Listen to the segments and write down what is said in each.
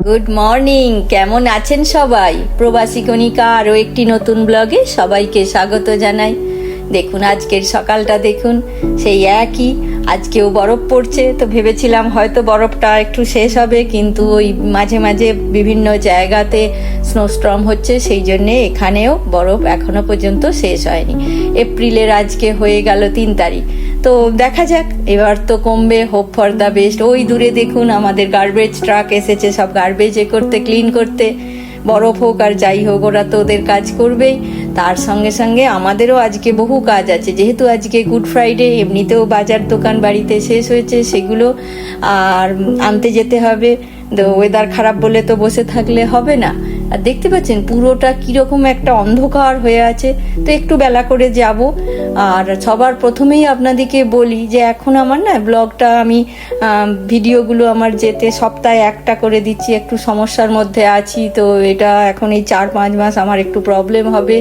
Good morning, কেমন আছেন সবাই? প্রবাসী কণিকা আরও একটি নতুন ব্লগে সবাইকে স্বাগত জানাই। দেখুন আজকের সকালটা দেখুন, সেই একই। আজকেও বরফ পড়ছে, তো ভেবেছিলাম হয়তো বরফটা একটু শেষ হবে, কিন্তু ওই মাঝে মাঝে বিভিন্ন জায়গাতে স্নোস্টর্ম হচ্ছে, সেই জন্যে এখানেও বরফ এখনো পর্যন্ত শেষ হয়নি। এপ্রিলের আজকে হয়ে গেল 3 তারিখ, তো দেখা যাক, এবার তো কমবে, হোপ ফর দ্য বেস্ট। ওই দূরে দেখুন আমাদের গার্বেজ ট্রাক এসেছে, সব গার্বেজ করতে, ক্লিন করতে। বরফ হোক আর যাই হোক, ওরা তো ওদের কাজ করবেই। তার সঙ্গে সঙ্গে আমাদেরও আজকে বহু কাজ আছে, যেহেতু আজকে গুড ফ্রাইডে, এমনিতেও বাজার দোকান বাড়িতে শেষ হয়েছে, সেগুলো আর আনতে যেতে হবে। তো ওয়েদার খারাপ বলে তো বসে থাকলে হবে না। আর দেখতে পাচ্ছেন পুরোটা কিরকম একটা অন্ধকার হয়ে আছে, তো একটু বেলা করে যাব। আর সবার প্রথমেই আপনাদেরকে বলি যে এখন আমার না ব্লগটা, আমি ভিডিওগুলো আমার যেতে সপ্তাহে একটা করে দিচ্ছি, একটু সমস্যার মধ্যে আছি। তো এটা এখন এই 4-5 মাস আমার একটু প্রবলেম হবে।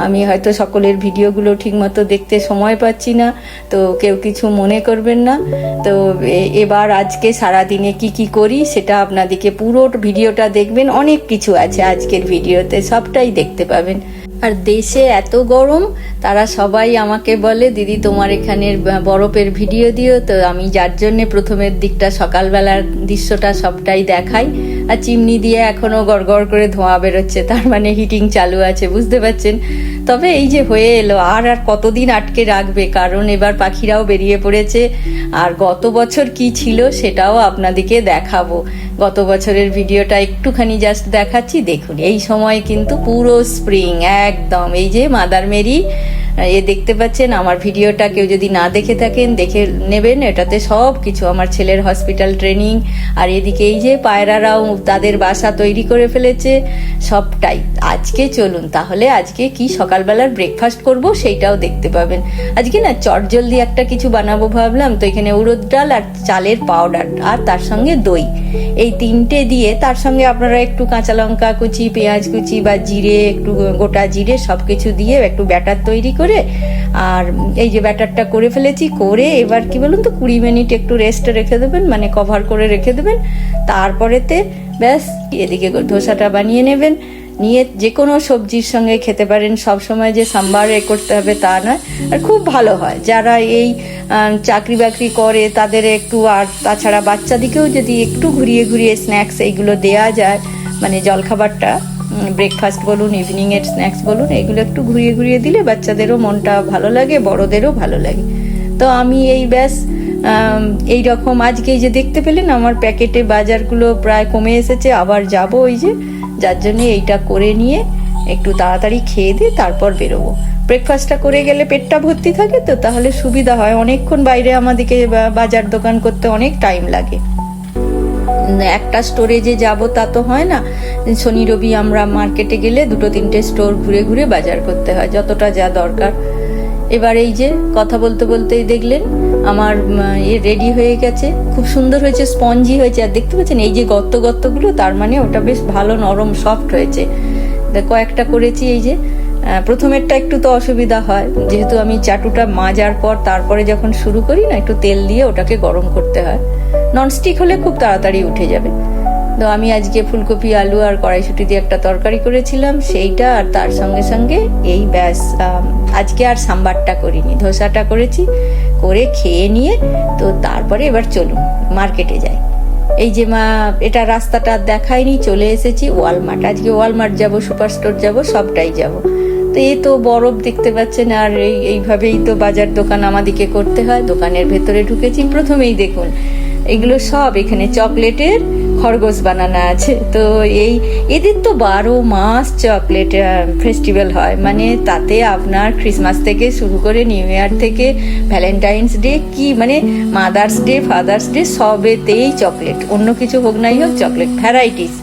আমি হয়তো সকলের ভিডিওগুলো ঠিকমতো দেখতে সময় পাচ্ছি না, তো কেউ কিছু মনে করবেন না। তো এবার আজকে সারাদিনে কি করি সেটা আপনাদেরকে পুরো ভিডিওটা দেখবেন, অনেক কিছু আছে আজকের ভিডিওতে, সবটাই দেখতে পাবেন। আর দেশে এত গরম, তারা সবাই আমাকে বলে দিদি তোমার এখানের বরফের ভিডিও দিও। তো আমি যার জন্যে প্রথমের দিকটা সকালবেলার দৃশ্যটা সবটাই দেখাই। আর চিমনি দিয়ে এখনো গড়গড় করে ধোঁয়া বেরোচ্ছে, তার মানে হিটিং চালু আছে, বুঝতে পারছেন। তবে এই যে হয়ে এলো, আর কতদিন আটকে রাখবে, কারণ এবার পাখিরাও বেরিয়ে পড়েছে। আর গত বছর কি ছিল সেটাও আপনাদেরকে দেখাবো। গত বছরের ভিডিওটা একটুখানি জাস্ট দেখাচ্ছি, দেখুন। এই সময় কিন্তু পুরো স্প্রিং একদম। এই যে মাদার মেরি দেখতে পাচ্ছেন। আমার ভিডিওটা কেউ যদি না দেখে থাকেন, দেখে নেবেন। এটাতে সব কিছু, আমার ছেলের হসপিটাল ট্রেনিং, আর এদিকে এই যে পায়রারাও তাদের বাসা তৈরি করে ফেলেছে, সবটাই। আজকে চলুন তাহলে, আজকে কি সকালবেলার ব্রেকফাস্ট করব সেইটাও দেখতে পাবেন। আজকে না চটজলদি একটা কিছু বানাবো ভাবলাম, তো এখানে উড়দ ডাল আর চালের পাউডার, আর তার সঙ্গে দই, এই 3টে দিয়ে, তার সঙ্গে আপনারা একটু কাঁচা লঙ্কা কুচি, পেঁয়াজ কুচি বা জিরে, একটু গোটা জিরে, সবকিছু দিয়ে একটু ব্যাটার তৈরি করে, আর এই যে ব্যাটারটা করে ফেলেছি, করে এবার কি বলুন তো 20 মিনিট একটু রেস্টে রেখে দেবেন, মানে কভার করে রেখে দেবেন। তারপরেতে ব্যাস এদিকে ধোসাটা বানিয়ে নেবেন, নিয়ে যে কোনো সবজির সঙ্গে খেতে পারেন। সব সময় যে সাম্বার করতে হবে তা নয়। আর খুব ভালো হয় যারা এই চাকরি বাকরি করে তাদের একটু, আর তাছাড়া বাচ্চাদিকেও যদি একটু ঘুরিয়ে ঘুরিয়ে স্ন্যাক্স এইগুলো দেয়া যায়, মানে জলখাবারটা, ব্রেকফাস্ট বলুন, ইভিনিংয়ের স্ন্যাক্স বলুন, এগুলো একটু ঘুরিয়ে ঘুরিয়ে দিলে বাচ্চাদেরও মনটা ভালো লাগে, বড়দেরও ভালো লাগে। তো আমি এই ব্যাস এই রকম আজকে যে দেখতে পেলেন আমার প্যাকেটে বাজারগুলো প্রায় কমে এসেছে, আবার যাব ওই যে, যার জন্য এইটা করে নিয়ে একটু তাড়াতাড়ি খেয়ে দিয়ে তারপর বেরোবো। ব্রেকফাস্টটা করে গেলে পেটটা ভর্তি থাকে, তো তাহলে সুবিধা হয়। অনেকক্ষণ বাইরে আমাদেরকে বাজার দোকান করতে অনেক টাইম লাগে। একটা স্টোরে যে যাবো তা তো হয় না। শনি রবি আমরা মার্কেটে গেলে 2-3টে স্টোর ঘুরে ঘুরে বাজার করতে হয়, যতটা যা দরকার। এবার এই যে কথা বলতে বলতেই দেখলেন আমার রেডি হয়ে গেছে, খুব সুন্দর হয়েছে, স্পঞ্জি হয়েছে। আর দেখতে পাচ্ছেন এই যে গর্তগুলো, তার মানে ওটা বেশ ভালো নরম সফট হয়েছে। কয়েকটা করেছি। এই যে প্রথমেরটা একটু তো অসুবিধা হয়, যেহেতু আমি চাটুটা মাজার পর তারপরে যখন শুরু করি না, একটু তেল দিয়ে ওটাকে গরম করতে হয়। ননস্টিক হলে খুব তাড়াতাড়ি উঠে যাবে। তো আমি আজকে ফুলকপি, আলু আর কড়াইশুঁটি দিয়ে একটা তরকারি করেছিলাম, সেইটা। আর তার সঙ্গে সঙ্গে এই ব্যাস, আজকে আর সাম্বারটা করিনি, ধোসাটা করেছি। করে খেয়ে নিয়ে তো তারপরে এবার চলুন মার্কেটে যাই। এই যে এটা রাস্তাটা দেখায়নি, চলে এসেছি ওয়ালমার্ট। আজকে ওয়ালমার্ট যাব, সুপার স্টোর যাব, সবটাই যাব। তো এই তো বরফ দেখতে পাচ্ছেন, আর এইভাবেই তো বাজার দোকান আমাদেরকে করতে হয়। দোকানের ভেতরে ঢুকেছি, প্রথমেই দেখুন এগুলো সব এখানে চকলেটের খরগোশ বানানো আছে। তো এদের তো 12 মাস চকলেট ফেস্টিভ্যাল হয়, মানে তাতে আপনার ক্রিসমাস থেকে শুরু করে নিউ ইয়ার থেকে ভ্যালেন্টাইন্স ডে, কি মানে মাদার্স ডে, ফাদার্স ডে, সবেতেই চকলেট, অন্য কিছু হোক নাই হোক চকলেট ভ্যারাইটিস।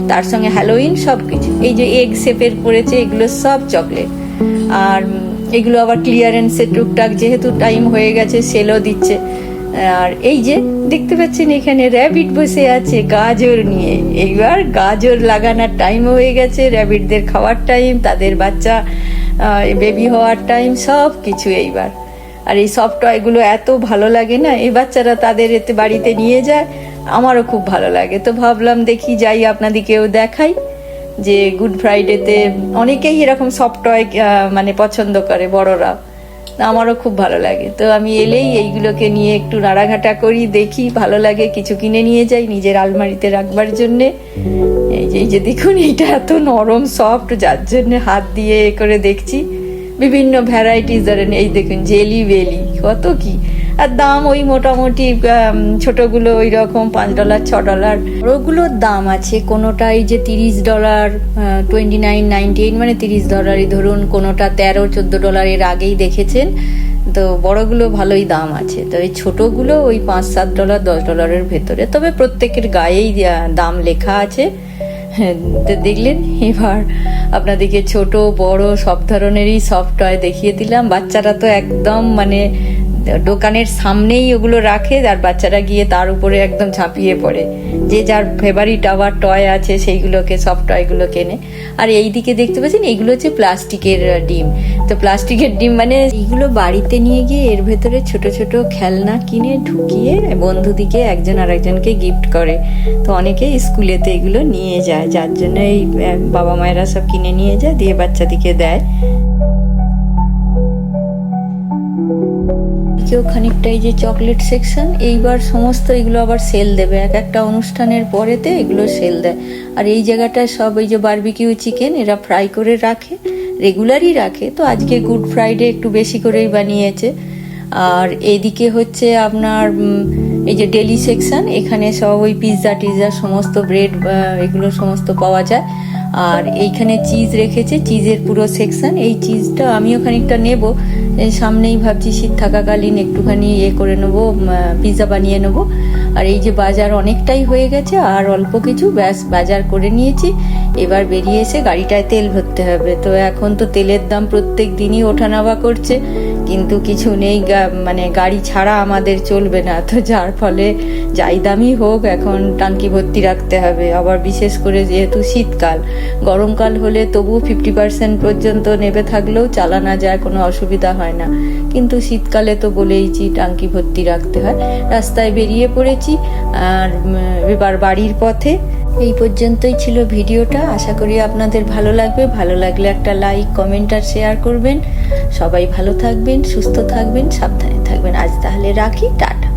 তার সঙ্গে হ্যালোইন, সব কিছু। এই যে এগ শেপের করেছে, এগুলো সব চকলেট। আর এগুলো আবার ক্লিয়ারেন্সে টুকটাক, যেহেতু টাইম হয়ে গেছে সেলও দিচ্ছে। আর এই যে দেখতে পাচ্ছেন এখানে র্যাবিট বসে আছে গাজর নিয়ে। এইবার গাজর লাগানোর টাইম হয়ে গেছে, র্যাবিটদের খাওয়ার টাইম, তাদের বাচ্চা বেবি হওয়ার টাইম, সব কিছু এইবার। আর এই সব টয়গুলো এত ভালো লাগে না, এই বাচ্চারা তাদের এতে বাড়িতে নিয়ে যায়। আমারও খুব ভালো লাগে। তো ভাবলাম দেখি যাই আপনাদেরকেও দেখাই যে গুড ফ্রাইডেতে অনেকেই এরকম সফট টয় মানে পছন্দ করে, বড়রা, আমারও খুব ভালো লাগে। তো আমি এলেই এইগুলোকে নিয়ে একটু নাড়াঘাটা করি, দেখি ভালো লাগে, কিছু কিনে নিয়ে যাই নিজের আলমারিতে রাখবার জন্যে। এই যে দেখুন, এইটা এত নরম সফট, যার জন্য হাত দিয়ে এ করে দেখছি। বিভিন্ন ভ্যারাইটিস ধরেন, এই দেখুন জেলি বেলি, কত কি, আর দাম ওই মোটামুটি ছোটগুলো ওই রকম $5 $6, ওগুলোর দাম আছে কোনোটা এই যে $30, $29.98 মানে $30 ধরুন, কোনোটা $13-14 আগেই দেখেছেন। তো বড়গুলো ভালোই দাম আছে। তো এই ছোটগুলো ওই $5-7 $10 ভেতরে, তবে প্রত্যেকের গায়েই দাম লেখা আছে। তো দেখলেন, এবার আপনাদেরকে ছোট বড় সব ধরনেরই সফট টয় দেখিয়ে দিলাম। বাচ্চারা তো একদম মানে দোকানের সামনেই ওগুলো রাখে, আর বাচ্চারা গিয়ে তার উপরে একদম ঝাঁপিয়ে পড়ে, যে যার ফেভারিট আবার টয় আছে সেইগুলোকে, সফট টয়গুলো কেনে। আর এই দিকে দেখতে পাচ্ছেন, এইগুলো হচ্ছে প্লাস্টিকের ডিম। তো প্লাস্টিকের ডিম মানে এইগুলো বাড়িতে নিয়ে গিয়ে এর ভেতরে ছোট ছোট খেলনা কিনে ঢুকিয়ে বন্ধুদিকে একজন আরেকজনকে গিফট করে। তো অনেকে স্কুলেতে এগুলো নিয়ে যায়, যার জন্য এই বাবা মায়েরা সব কিনে নিয়ে যায়, দিয়ে বাচ্চাদিকে দেয়। কেউ খানিকটা এই যে চকলেট সেকশন, এইবার সমস্ত এগুলো আবার সেল দেবে, এক একটা অনুষ্ঠানের পরেতে এগুলো সেল দেয়। আর এই জায়গাটায় সব এই যে বারবিকিউ চিকেন এরা ফ্রাই করে রাখে, রেগুলারই রাখে। তো আজকে গুড ফ্রাইডে একটু বেশি করেই বানিয়েছে। আর এদিকে হচ্ছে আপনার এই যে ডেলি সেকশন, এখানে সব ওই পিৎজা টিজা সমস্ত ব্রেড এগুলো সমস্ত পাওয়া যায়। আর এইখানে চিজ রেখেছে, চিজের পুরো সেকশন। এই চিজটা আমিও খানিকটা নেব, সামনেই ভাবছি শীত থাকাকালীন একটুখানি করে নেবো, পিৎজা বানিয়ে নেবো। আর এই যে বাজার অনেকটাই হয়ে গেছে, আর অল্প কিছু ব্যাস বাজার করে নিয়েছি। এবার বেরিয়ে এসে গাড়িটায় তেল ভরতে হবে। তো এখন তো তেলের দাম প্রত্যেক দিনই ওঠানামা করছে, কিন্তু কিছু নেই, মানে গাড়ি ছাড়া আমাদের চলবে না। তো যার ফলে যাই দামই হোক এখন টাঙ্কি ভর্তি রাখতে হবে। আবার বিশেষ করে যেহেতু শীতকাল, গরমকাল হলে তবু 50% পর্যন্ত নেবে থাকলেও চালানো যায়, কোনো অসুবিধা হয় না। কিন্তু শীতকালে তো বলেইছি টাঙ্কি ভর্তি রাখতে হয়। রাস্তায় বেরিয়ে পড়েছি, আর এবার বাড়ির পথে। এই পর্যন্তই ছিল ভিডিওটা, আশা করি আপনাদের ভালো লাগবে। ভালো লাগলে একটা লাইক, কমেন্ট আর শেয়ার করবেন। সবাই ভালো থাকবেন, সুস্থ থাকবেন, সাবধানে থাকবেন। আজ তাহলে রাখি, টাটা।